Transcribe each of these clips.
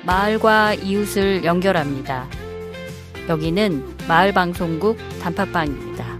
마을과 이웃을 연결합니다. 여기는 마을방송국 단팥빵입니다.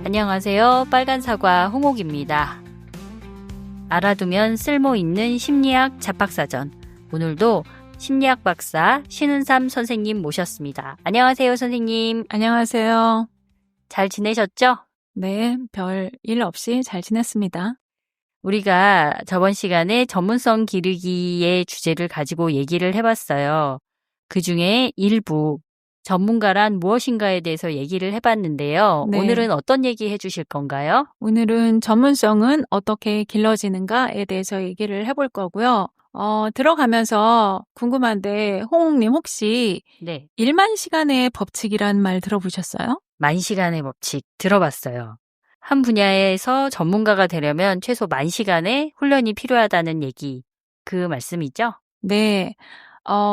안녕하세요. 빨간사과 홍옥입니다. 알아두면 쓸모있는 심리학 잡박사전. 오늘도 심리학 박사 신은삼 선생님 모셨습니다. 안녕하세요, 선생님. 안녕하세요. 잘 지내셨죠? 네, 별 일 없이 잘 지냈습니다. 우리가 저번 시간에 전문성 기르기의 주제를 가지고 얘기를 해봤어요. 그 중에 일부 전문가란 무엇인가에 대해서 얘기를 해봤는데요. 네. 오늘은 어떤 얘기 해주실 건가요? 오늘은 전문성은 어떻게 길러지는가에 대해서 얘기를 해볼 거고요. 들어가면서 궁금한데 홍옥님 혹시 네. 1만 시간의 법칙이란 말 들어보셨어요? 만시간의 법칙 들어봤어요. 한 분야에서 전문가가 되려면 최소 만시간의 훈련이 필요하다는 얘기, 그 말씀이죠? 네.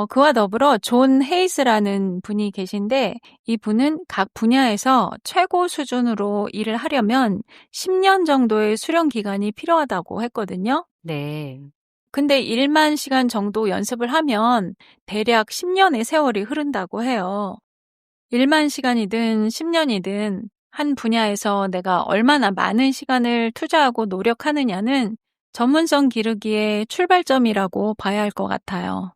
그와 더불어 존 헤이스라는 분이 계신데 이분은 각 분야에서 최고 수준으로 일을 하려면 10년 정도의 수련 기간이 필요하다고 했거든요. 네. 근데 1만 시간 정도 연습을 하면 대략 10년의 세월이 흐른다고 해요. 1만 시간이든 10년이든 한 분야에서 내가 얼마나 많은 시간을 투자하고 노력하느냐는 전문성 기르기의 출발점이라고 봐야 할 것 같아요.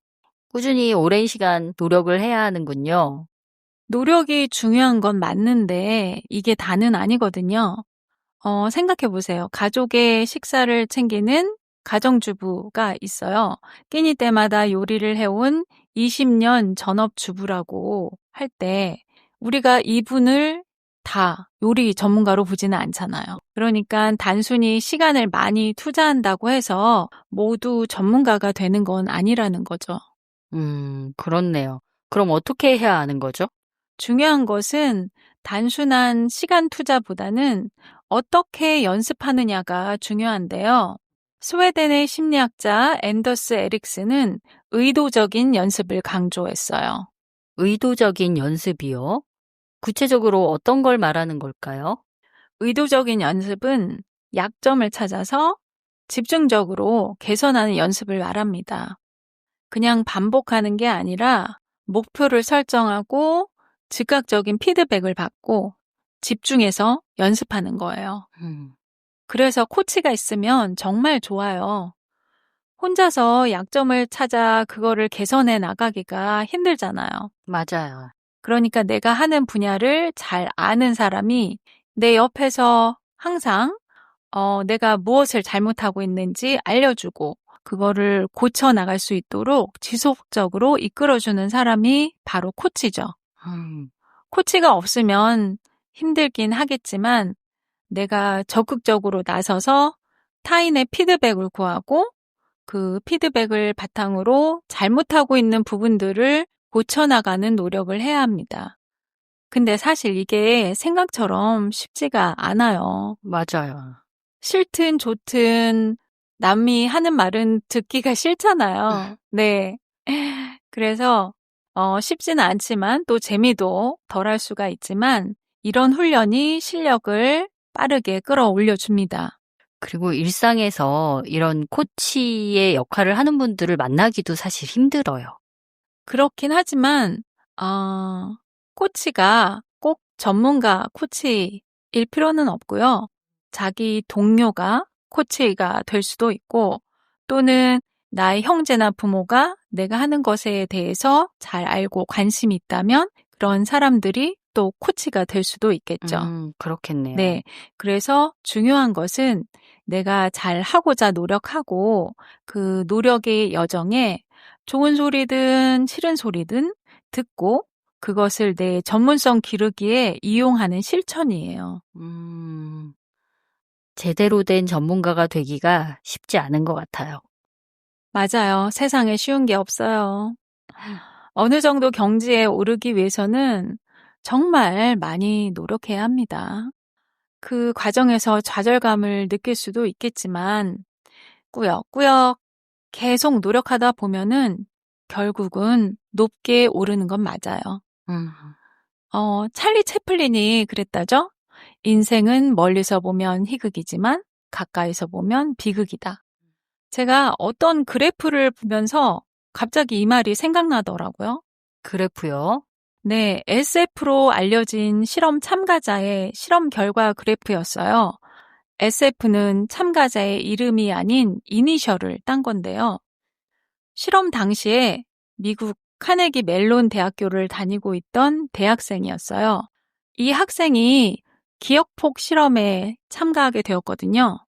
꾸준히 오랜 시간 노력을 해야 하는군요. 노력이 중요한 건 맞는데 이게 다는 아니거든요. 생각해 보세요. 가족의 식사를 챙기는 가정주부가 있어요. 끼니 때마다 요리를 해온 20년 전업주부라고 할 때 우리가 이분을 다 요리 전문가로 보지는 않잖아요. 그러니까 단순히 시간을 많이 투자한다고 해서 모두 전문가가 되는 건 아니라는 거죠. 그렇네요. 그럼 어떻게 해야 하는 거죠? 중요한 것은 단순한 시간 투자보다는 어떻게 연습하느냐가 중요한데요. 스웨덴의 심리학자 앤더스 에릭스는 의도적인 연습을 강조했어요. 의도적인 연습이요? 구체적으로 어떤 걸 말하는 걸까요? 의도적인 연습은 약점을 찾아서 집중적으로 개선하는 연습을 말합니다. 그냥 반복하는 게 아니라 목표를 설정하고 즉각적인 피드백을 받고 집중해서 연습하는 거예요. 그래서 코치가 있으면 정말 좋아요. 혼자서 약점을 찾아 그거를 개선해 나가기가 힘들잖아요. 맞아요. 그러니까 내가 하는 분야를 잘 아는 사람이 내 옆에서 항상 내가 무엇을 잘못하고 있는지 알려주고 그거를 고쳐 나갈 수 있도록 지속적으로 이끌어주는 사람이 바로 코치죠. 코치가 없으면 힘들긴 하겠지만 내가 적극적으로 나서서 타인의 피드백을 구하고 그 피드백을 바탕으로 잘못하고 있는 부분들을 고쳐나가는 노력을 해야 합니다. 근데 사실 이게 생각처럼 쉽지가 않아요. 맞아요. 싫든 좋든 남이 하는 말은 듣기가 싫잖아요. 네. 그래서 쉽지는 않지만 또 재미도 덜할 수가 있지만 이런 훈련이 실력을 빠르게 끌어올려 줍니다. 그리고 일상에서 이런 코치의 역할을 하는 분들을 만나기도 사실 힘들어요. 그렇긴 하지만 코치가 꼭 전문가 코치일 필요는 없고요. 자기 동료가 코치가 될 수도 있고 또는 나의 형제나 부모가 내가 하는 것에 대해서 잘 알고 관심이 있다면 그런 사람들이 또 코치가 될 수도 있겠죠. 그렇겠네요. 네. 그래서 중요한 것은 내가 잘 하고자 노력하고 그 노력의 여정에 좋은 소리든 싫은 소리든 듣고 그것을 내 전문성 기르기에 이용하는 실천이에요. 제대로 된 전문가가 되기가 쉽지 않은 것 같아요. 맞아요. 세상에 쉬운 게 없어요. 어느 정도 경지에 오르기 위해서는 정말 많이 노력해야 합니다. 그 과정에서 좌절감을 느낄 수도 있겠지만 꾸역꾸역 계속 노력하다 보면은 결국은 높게 오르는 건 맞아요. 찰리 채플린이 그랬다죠? 인생은 멀리서 보면 희극이지만 가까이서 보면 비극이다. 제가 어떤 그래프를 보면서 갑자기 이 말이 생각나더라고요. 그래프요? 네, SF로 알려진 실험 참가자의 실험 결과 그래프였어요. SF는 참가자의 이름이 아닌 이니셜을 딴 건데요. 실험 당시에 미국 카네기 멜론 대학교를 다니고 있던 대학생이었어요. 이 학생이 기억폭 실험에 참가하게 되었거든요.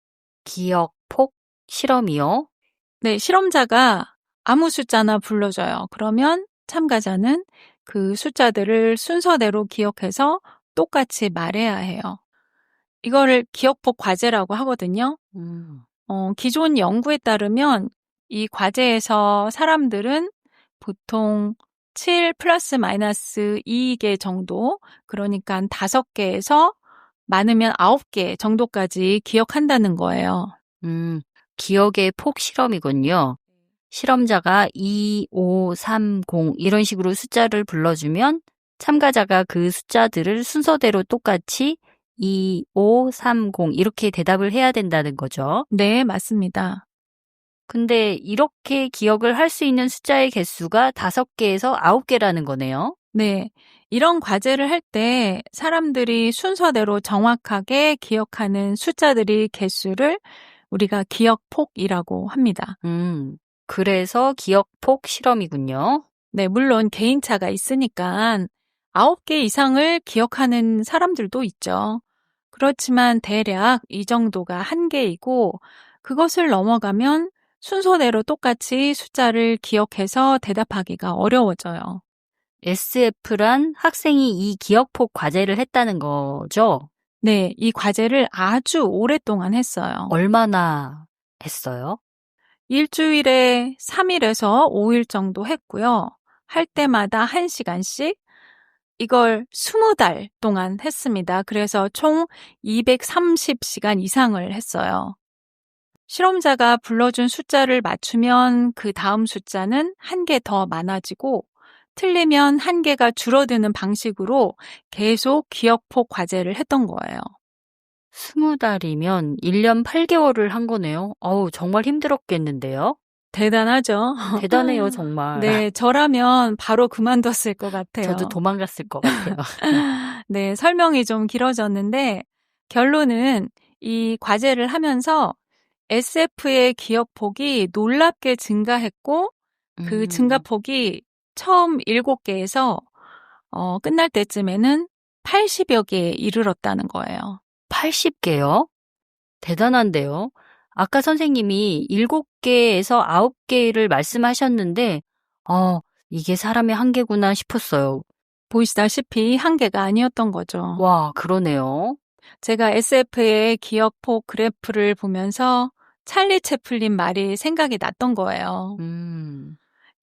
기억, 폭, 실험이요? 네, 실험자가 아무 숫자나 불러줘요. 그러면 참가자는 그 숫자들을 순서대로 기억해서 똑같이 말해야 해요. 이거를 기억폭 과제라고 하거든요. 기존 연구에 따르면 이 과제에서 사람들은 보통 7 플러스 마이너스 2개 정도, 그러니까 5개에서 많으면 9개 정도까지 기억한다는 거예요. 기억의 폭 실험이군요. 실험자가 2, 5, 3, 0 이런 식으로 숫자를 불러주면 참가자가 그 숫자들을 순서대로 똑같이 2, 5, 3, 0 이렇게 대답을 해야 된다는 거죠. 네, 맞습니다. 근데 이렇게 기억을 할 수 있는 숫자의 개수가 5개에서 9개라는 거네요. 네, 이런 과제를 할 때 사람들이 순서대로 정확하게 기억하는 숫자들이 개수를 우리가 기억폭이라고 합니다. 그래서 기억폭 실험이군요. 네, 물론 개인차가 있으니까 9개 이상을 기억하는 사람들도 있죠. 그렇지만 대략 이 정도가 한계이고 그것을 넘어가면 순서대로 똑같이 숫자를 기억해서 대답하기가 어려워져요. SF란 학생이 이 기억폭 과제를 했다는 거죠? 네, 이 과제를 아주 오랫동안 했어요. 얼마나 했어요? 일주일에 3일에서 5일 정도 했고요. 할 때마다 1시간씩 이걸 20달 동안 했습니다. 그래서 총 230시간 이상을 했어요. 실험자가 불러준 숫자를 맞추면 그 다음 숫자는 한 개 더 많아지고 틀리면 한 개가 줄어드는 방식으로 계속 기억폭 과제를 했던 거예요. 20달이면 1년 8개월을 한 거네요. 정말 힘들었겠는데요? 대단하죠? 대단해요, 정말. 네, 저라면 바로 그만뒀을 것 같아요. 저도 도망갔을 것 같아요. 네, 설명이 좀 길어졌는데 결론은 이 과제를 하면서 SF의 기억폭이 놀랍게 증가했고 그 증가폭이 처음 7개에서 끝날 때쯤에는 80여 개에 이르렀다는 거예요. 80개요? 대단한데요? 아까 선생님이 7개에서 9개를 말씀하셨는데, 이게 사람의 한계구나 싶었어요. 보시다시피 한계가 아니었던 거죠. 와, 그러네요. 제가 SF의 기억폭 그래프를 보면서 찰리 채플린 말이 생각이 났던 거예요.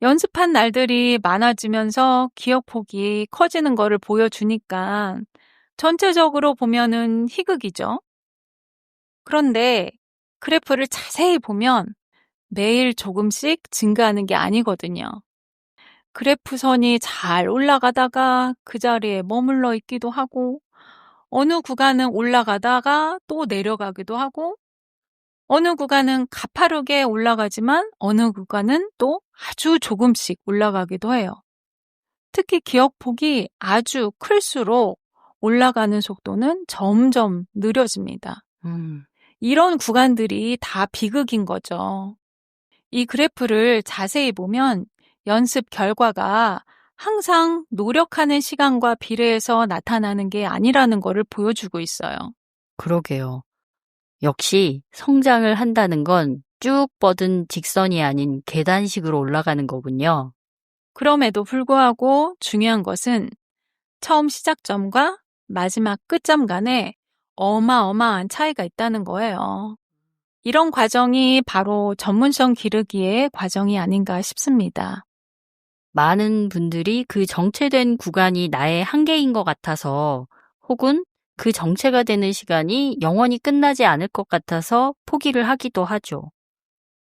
연습한 날들이 많아지면서 기억폭이 커지는 거를 보여주니까 전체적으로 보면은 희극이죠. 그런데 그래프를 자세히 보면 매일 조금씩 증가하는 게 아니거든요. 그래프 선이 잘 올라가다가 그 자리에 머물러 있기도 하고 어느 구간은 올라가다가 또 내려가기도 하고 어느 구간은 가파르게 올라가지만 어느 구간은 또 아주 조금씩 올라가기도 해요. 특히 기억폭이 아주 클수록 올라가는 속도는 점점 느려집니다. 이런 구간들이 다 비극인 거죠. 이 그래프를 자세히 보면 연습 결과가 항상 노력하는 시간과 비례해서 나타나는 게 아니라는 것을 보여주고 있어요. 그러게요. 역시 성장을 한다는 건 쭉 뻗은 직선이 아닌 계단식으로 올라가는 거군요. 그럼에도 불구하고 중요한 것은 처음 시작점과 마지막 끝점 간에 어마어마한 차이가 있다는 거예요. 이런 과정이 바로 전문성 기르기의 과정이 아닌가 싶습니다. 많은 분들이 그 정체된 구간이 나의 한계인 것 같아서 혹은 그 정체가 되는 시간이 영원히 끝나지 않을 것 같아서 포기를 하기도 하죠.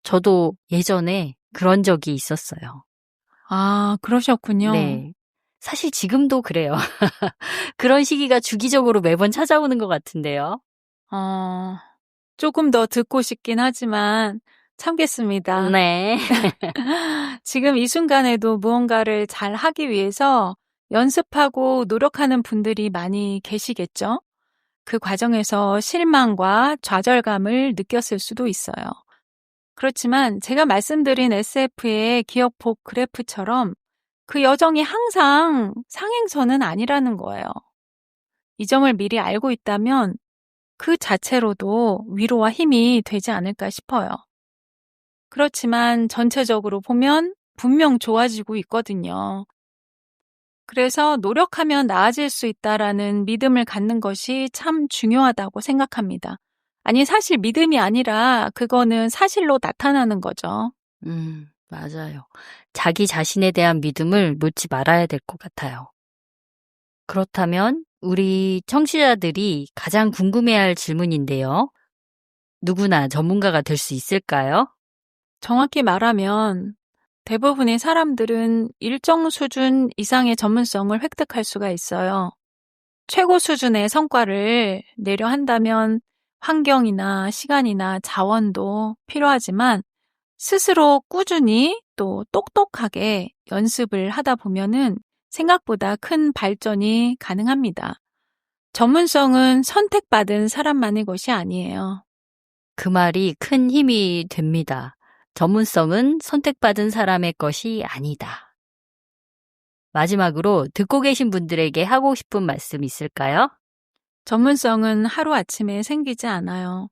저도 예전에 그런 적이 있었어요. 아, 그러셨군요. 네. 사실 지금도 그래요. 그런 시기가 주기적으로 매번 찾아오는 것 같은데요. 조금 더 듣고 싶긴 하지만 참겠습니다. 네. 지금 이 순간에도 무언가를 잘 하기 위해서 연습하고 노력하는 분들이 많이 계시겠죠? 그 과정에서 실망과 좌절감을 느꼈을 수도 있어요. 그렇지만 제가 말씀드린 SF의 기억폭 그래프처럼 그 여정이 항상 상행선은 아니라는 거예요. 이 점을 미리 알고 있다면 그 자체로도 위로와 힘이 되지 않을까 싶어요. 그렇지만 전체적으로 보면 분명 좋아지고 있거든요. 그래서 노력하면 나아질 수 있다라는 믿음을 갖는 것이 참 중요하다고 생각합니다. 아니, 사실 믿음이 아니라 그거는 사실로 나타나는 거죠. 맞아요. 자기 자신에 대한 믿음을 놓지 말아야 될 것 같아요. 그렇다면 우리 청취자들이 가장 궁금해할 질문인데요. 누구나 전문가가 될 수 있을까요? 정확히 말하면 대부분의 사람들은 일정 수준 이상의 전문성을 획득할 수가 있어요. 최고 수준의 성과를 내려 한다면 환경이나 시간이나 자원도 필요하지만 스스로 꾸준히 또 똑똑하게 연습을 하다 보면은 생각보다 큰 발전이 가능합니다. 전문성은 선택받은 사람만의 것이 아니에요. 그 말이 큰 힘이 됩니다. 전문성은 선택받은 사람의 것이 아니다. 마지막으로 듣고 계신 분들에게 하고 싶은 말씀 있을까요? 전문성은 하루아침에 생기지 않아요.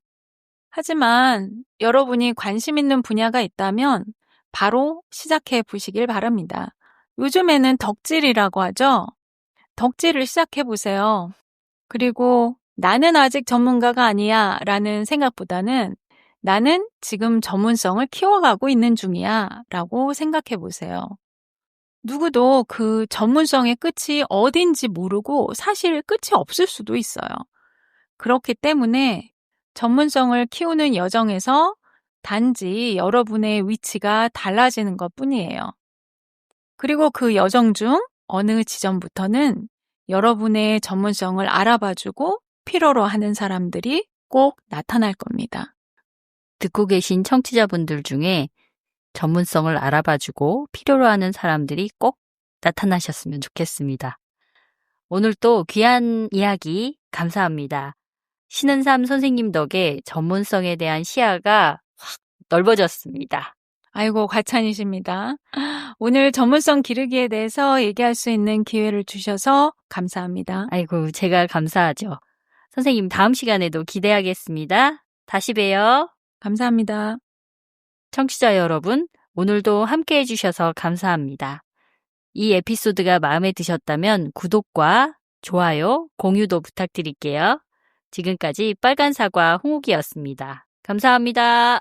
하지만 여러분이 관심 있는 분야가 있다면 바로 시작해 보시길 바랍니다. 요즘에는 덕질이라고 하죠? 덕질을 시작해 보세요. 그리고 나는 아직 전문가가 아니야 라는 생각보다는 나는 지금 전문성을 키워가고 있는 중이야 라고 생각해 보세요. 누구도 그 전문성의 끝이 어딘지 모르고 사실 끝이 없을 수도 있어요. 그렇기 때문에 전문성을 키우는 여정에서 단지 여러분의 위치가 달라지는 것 뿐이에요. 그리고 그 여정 중 어느 지점부터는 여러분의 전문성을 알아봐주고 필요로 하는 사람들이 꼭 나타날 겁니다. 듣고 계신 청취자분들 중에 전문성을 알아봐주고 필요로 하는 사람들이 꼭 나타나셨으면 좋겠습니다. 오늘 또 귀한 이야기 감사합니다. 신은삼 선생님 덕에 전문성에 대한 시야가 확 넓어졌습니다. 아이고, 과찬이십니다. 오늘 전문성 기르기에 대해서 얘기할 수 있는 기회를 주셔서 감사합니다. 아이고, 제가 감사하죠. 선생님, 다음 시간에도 기대하겠습니다. 다시 봬요. 감사합니다. 청취자 여러분, 오늘도 함께 해주셔서 감사합니다. 이 에피소드가 마음에 드셨다면 구독과 좋아요, 공유도 부탁드릴게요. 지금까지 빨간 사과 홍옥이었습니다. 감사합니다.